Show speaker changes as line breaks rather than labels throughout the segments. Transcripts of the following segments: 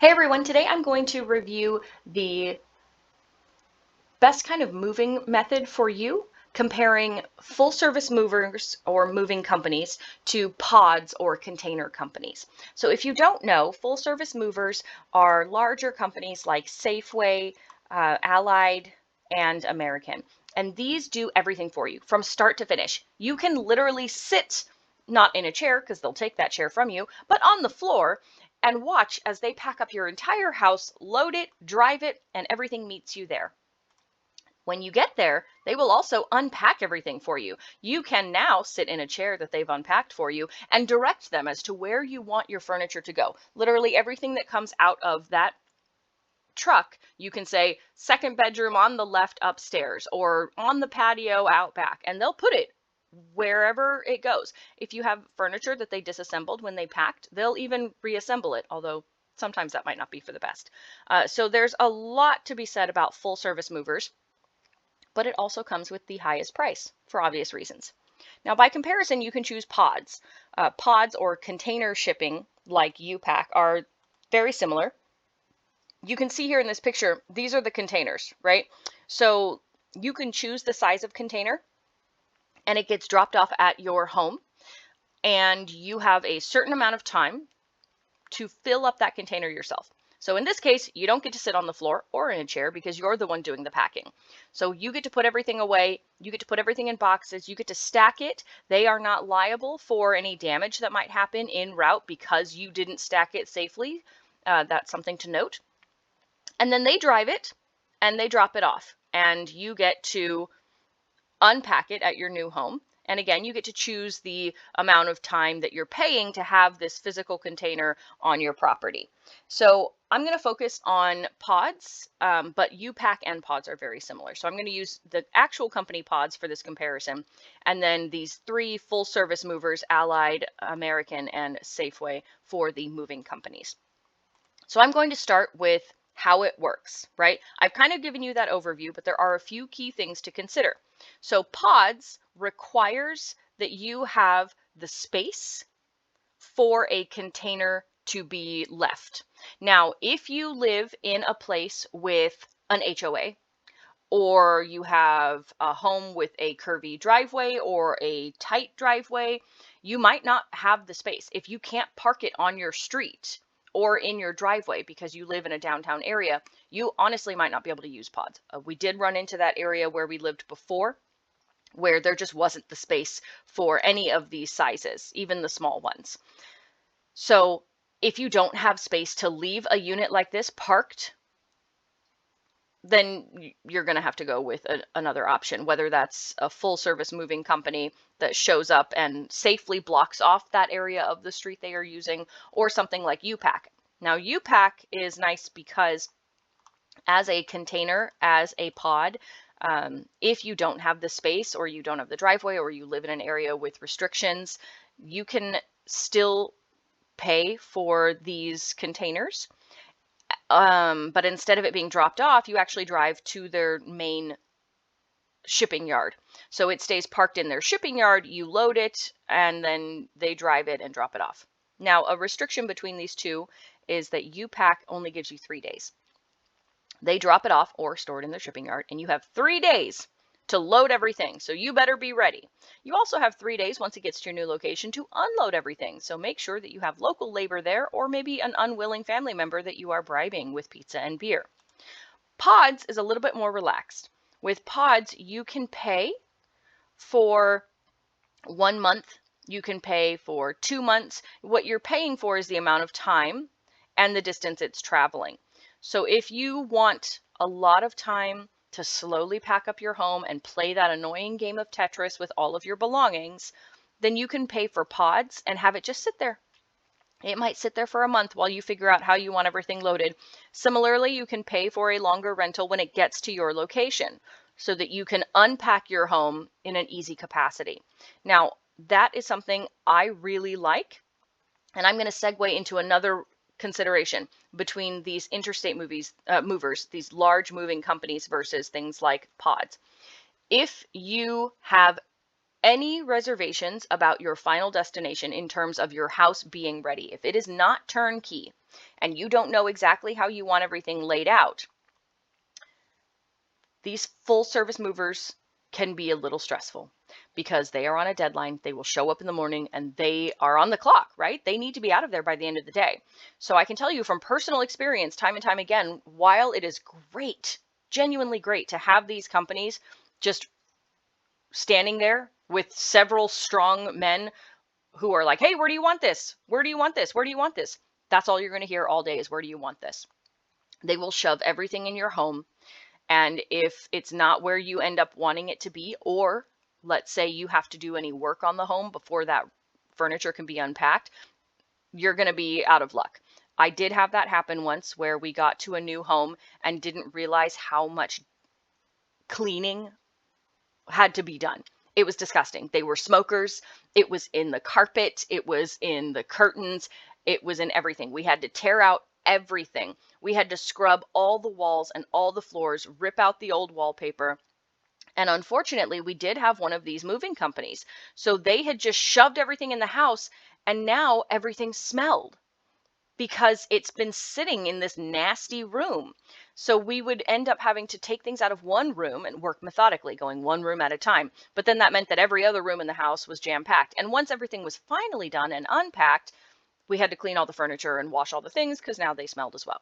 Hey everyone, today I'm going to review the best kind of moving method for you, comparing full service movers or moving companies to pods or container companies. So if you don't know, full service movers are larger companies like Safeway, Allied, and American. And these do everything for you from start to finish. You can literally sit not in a chair because they'll take that chair from you, but on the floor and watch as they pack up your entire house, load it, drive it, and everything meets you there. When you get there, they will also unpack everything for you. You can now sit in a chair that they've unpacked for you and direct them as to where you want your furniture to go. Literally everything that comes out of that truck, you can say second bedroom on the left upstairs or on the patio out back, and they'll put it wherever it goes. If you have furniture that they disassembled when they packed, they'll even reassemble it, although sometimes that might not be for the best. So there's a lot to be said about full service movers, but it also comes with the highest price for obvious reasons. Now, by comparison, you can choose pods. Pods or container shipping, like U-Pack, are very similar. You can see here in this picture, these are the containers, right? So you can choose the size of container and it gets dropped off at your home, and you have a certain amount of time to fill up that container yourself. So in this case, you don't get to sit on the floor or in a chair because you're the one doing the packing. So you get to put everything away, you get to put everything in boxes, you get to stack it. They are not liable for any damage that might happen en route because you didn't stack it safely. That's something to note. And then they drive it and they drop it off, and you get to unpack it at your new home. And again, you get to choose the amount of time that you're paying to have this physical container on your property. So I'm going to focus on pods, but U-Pack and pods are very similar. So I'm going to use the actual company pods for this comparison, and then these three full service movers, Allied, American, and Safeway, for the moving companies. So I'm going to start with how it works, right? I've kind of given you that overview, but there are a few key things to consider. So pods requires that you have the space for a container to be left. Now, if you live in a place with an HOA, or you have a home with a curvy driveway or a tight driveway, you might not have the space. If you can't park it on your street or in your driveway because you live in a downtown area, you honestly might not be able to use pods. We did run into that area where we lived before, where there just wasn't the space for any of these sizes, even the small ones. So if you don't have space to leave a unit like this parked, then you're going to have to go with another option, whether that's a full service moving company that shows up and safely blocks off that area of the street they are using, or something like U-Pack. Now, U-Pack is nice because as a container, as a pod, if you don't have the space or you don't have the driveway or you live in an area with restrictions, you can still pay for these containers. But instead of it being dropped off, you actually drive to their main shipping yard. So it stays parked in their shipping yard, you load it, and then they drive it and drop it off. Now, a restriction between these two is that U-Pack only gives you 3 days. They drop it off or store it in their shipping yard, and you have 3 days to load everything. So you better be ready. You also have 3 days once it gets to your new location to unload everything. So make sure that you have local labor there, or maybe an unwilling family member that you are bribing with pizza and beer. Pods is a little bit more relaxed. With pods, you can pay for 1 month. You can pay for 2 months. What you're paying for is the amount of time and the distance it's traveling. So if you want a lot of time to slowly pack up your home and play that annoying game of Tetris with all of your belongings, then you can pay for pods and have it just sit there. It might sit there for a month while you figure out how you want everything loaded. Similarly, you can pay for a longer rental when it gets to your location so that you can unpack your home in an easy capacity. Now, that is something I really like, and I'm going to segue into another consideration between these interstate movers, these large moving companies versus things like pods. If you have any reservations about your final destination in terms of your house being ready, if it is not turnkey, and you don't know exactly how you want everything laid out, these full service movers can be a little stressful because they are on a deadline. They will show up in the morning and they are on the clock, right? They need to be out of there by the end of the day. So I can tell you from personal experience, time and time again, while it is great, genuinely great to have these companies just standing there with several strong men who are like, hey, where do you want this? Where do you want this? Where do you want this? That's all you're going to hear all day is, where do you want this? They will shove everything in your home. And if it's not where you end up wanting it to be, or let's say you have to do any work on the home before that furniture can be unpacked, you're going to be out of luck. I did have that happen once where we got to a new home and didn't realize how much cleaning had to be done. It was disgusting. They were smokers. It was in the carpet. It was in the curtains. It was in everything. We had to tear out everything. We had to scrub all the walls and all the floors, rip out the old wallpaper. And unfortunately, we did have one of these moving companies. So they had just shoved everything in the house, and now everything smelled because it's been sitting in this nasty room. So we would end up having to take things out of one room and work methodically, going one room at a time. But then that meant that every other room in the house was jam-packed. And once everything was finally done and unpacked, we had to clean all the furniture and wash all the things because now they smelled as well.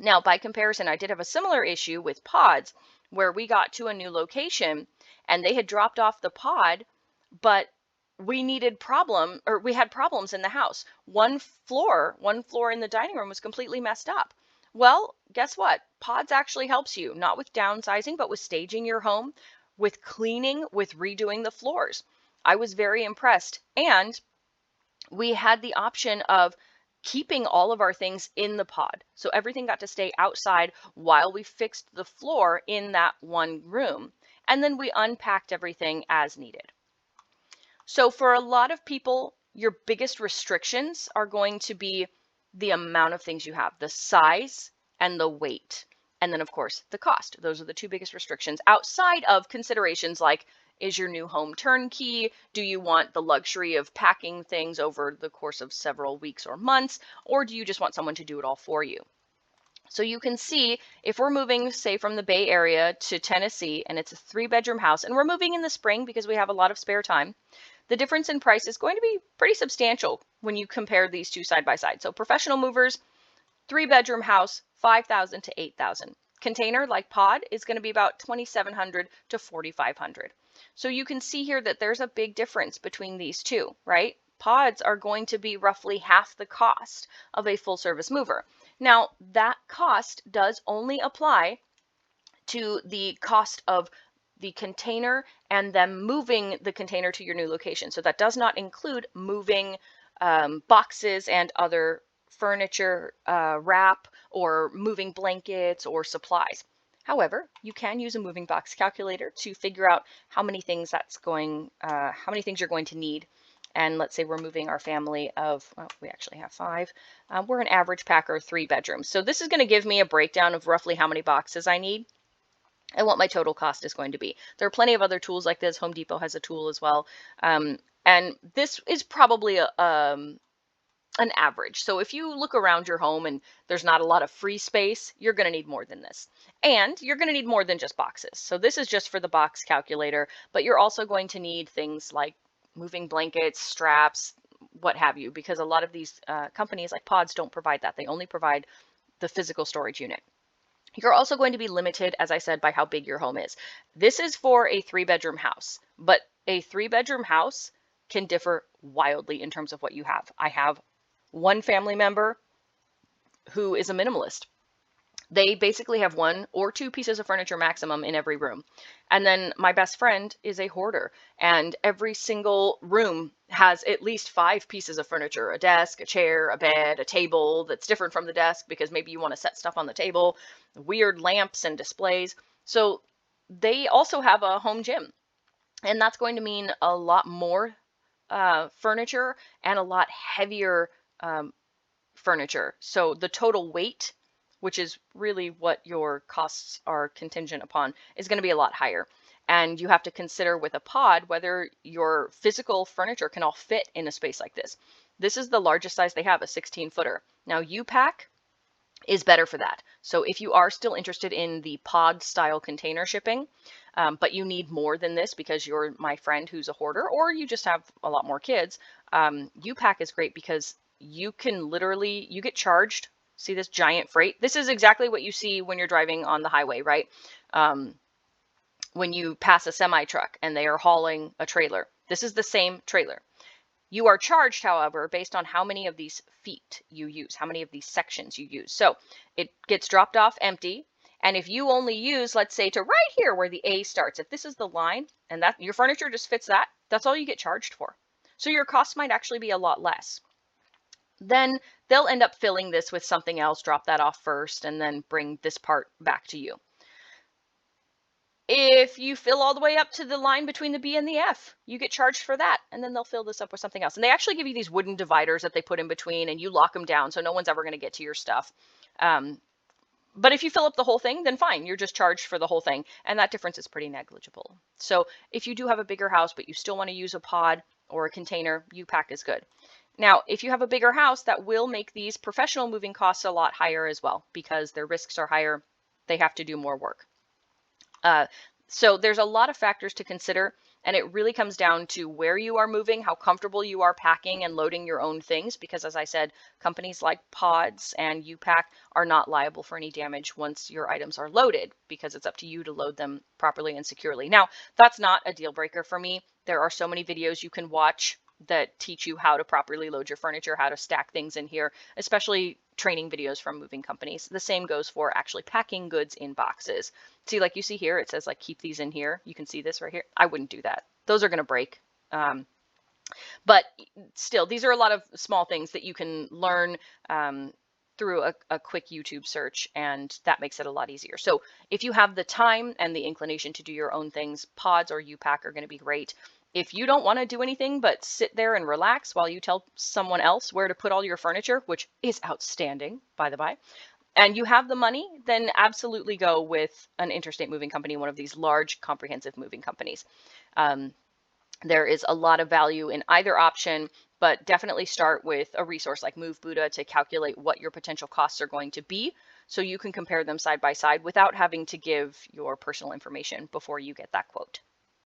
Now, by comparison, I did have a similar issue with pods where we got to a new location and they had dropped off the pod, but we had problems in the house. One floor in the dining room was completely messed up. Well, guess what? Pods actually helps you, not with downsizing, but with staging your home, with cleaning, with redoing the floors. I was very impressed. And we had the option of keeping all of our things in the pod. So everything got to stay outside while we fixed the floor in that one room. And then we unpacked everything as needed. So for a lot of people, your biggest restrictions are going to be the amount of things you have, the size and the weight. And then of course, the cost. Those are the two biggest restrictions outside of considerations like, is your new home turnkey? Do you want the luxury of packing things over the course of several weeks or months? Or do you just want someone to do it all for you? So you can see if we're moving, say, from the Bay Area to Tennessee, and it's a 3-bedroom house, and we're moving in the spring because we have a lot of spare time, the difference in price is going to be pretty substantial when you compare these two side by side. So professional movers, 3-bedroom house, $5,000 to $8,000. Container like pod is going to be about $2,700 to $4,500. So you can see here that there's a big difference between these two, right? Pods are going to be roughly half the cost of a full service mover. Now, that cost does only apply to the cost of the container and then moving the container to your new location. So that does not include moving boxes and other furniture wrap or moving blankets or supplies. However, you can use a moving box calculator to figure out how many things you're going to need. And let's say we're moving our family of, well, we actually have 5. We're an average packer, 3 bedrooms. So this is going to give me a breakdown of roughly how many boxes I need and what my total cost is going to be. There are plenty of other tools like this. Home Depot has a tool as well. And this is probably an average. So if you look around your home and there's not a lot of free space, you're going to need more than this. And you're going to need more than just boxes. So this is just for the box calculator, but you're also going to need things like moving blankets, straps, what have you, because a lot of these companies like Pods don't provide that. They only provide the physical storage unit. You're also going to be limited, as I said, by how big your home is. This is for a 3-bedroom house, but a 3-bedroom house can differ wildly in terms of what you have. I have one family member who is a minimalist. They basically have 1 or 2 pieces of furniture maximum in every room. And then my best friend is a hoarder, and every single room has at least 5 pieces of furniture, a desk, a chair, a bed, a table that's different from the desk because maybe you want to set stuff on the table, weird lamps and displays. So they also have a home gym, and that's going to mean a lot more furniture and a lot heavier furniture. So the total weight, which is really what your costs are contingent upon, is going to be a lot higher. And you have to consider with a pod whether your physical furniture can all fit in a space like this. This is the largest size they have, a 16-footer. Now U-Pack is better for that. So if you are still interested in the pod style container shipping, but you need more than this because you're my friend who's a hoarder, or you just have a lot more kids, U-Pack is great because you can literally, you get charged. See this giant freight? This is exactly what you see when you're driving on the highway, right? When you pass a semi truck and they are hauling a trailer. This is the same trailer. You are charged, however, based on how many of these feet you use, how many of these sections you use. So it gets dropped off empty. And if you only use, let's say, to right here where the A starts, if this is the line and that your furniture just fits that, that's all you get charged for. So your cost might actually be a lot less. Then they'll end up filling this with something else, drop that off first, and then bring this part back to you. If you fill all the way up to the line between the B and the F, you get charged for that, and then they'll fill this up with something else. And they actually give you these wooden dividers that they put in between, and you lock them down so no one's ever going to get to your stuff. But if you fill up the whole thing, then fine, you're just charged for the whole thing, and that difference is pretty negligible. So if you do have a bigger house, but you still want to use a pod or a container, U-Pack is good. Now, if you have a bigger house, that will make these professional moving costs a lot higher as well, because their risks are higher. They have to do more work. So there's a lot of factors to consider, and it really comes down to where you are moving, how comfortable you are packing and loading your own things, because as I said, companies like PODS and U-Pack are not liable for any damage once your items are loaded, because it's up to you to load them properly and securely. Now, that's not a deal breaker for me. There are so many videos you can watch that teach you how to properly load your furniture, how to stack things in here, especially training videos from moving companies. The same goes for actually packing goods in boxes. See, like you see here, it says like keep these in here. You can see this right here. I wouldn't do that. Those are going to break. But still, these are a lot of small things that you can learn through a quick YouTube search, and that makes it a lot easier. So if you have the time and the inclination to do your own things, PODS or U-Pack are going to be great. If you don't want to do anything but sit there and relax while you tell someone else where to put all your furniture, which is outstanding, by the by, and you have the money, then absolutely go with an Interstate moving company, one of these large comprehensive moving companies. There is a lot of value in either option, but definitely start with a resource like Move Buddha to calculate what your potential costs are going to be, so you can compare them side by side without having to give your personal information before you get that quote.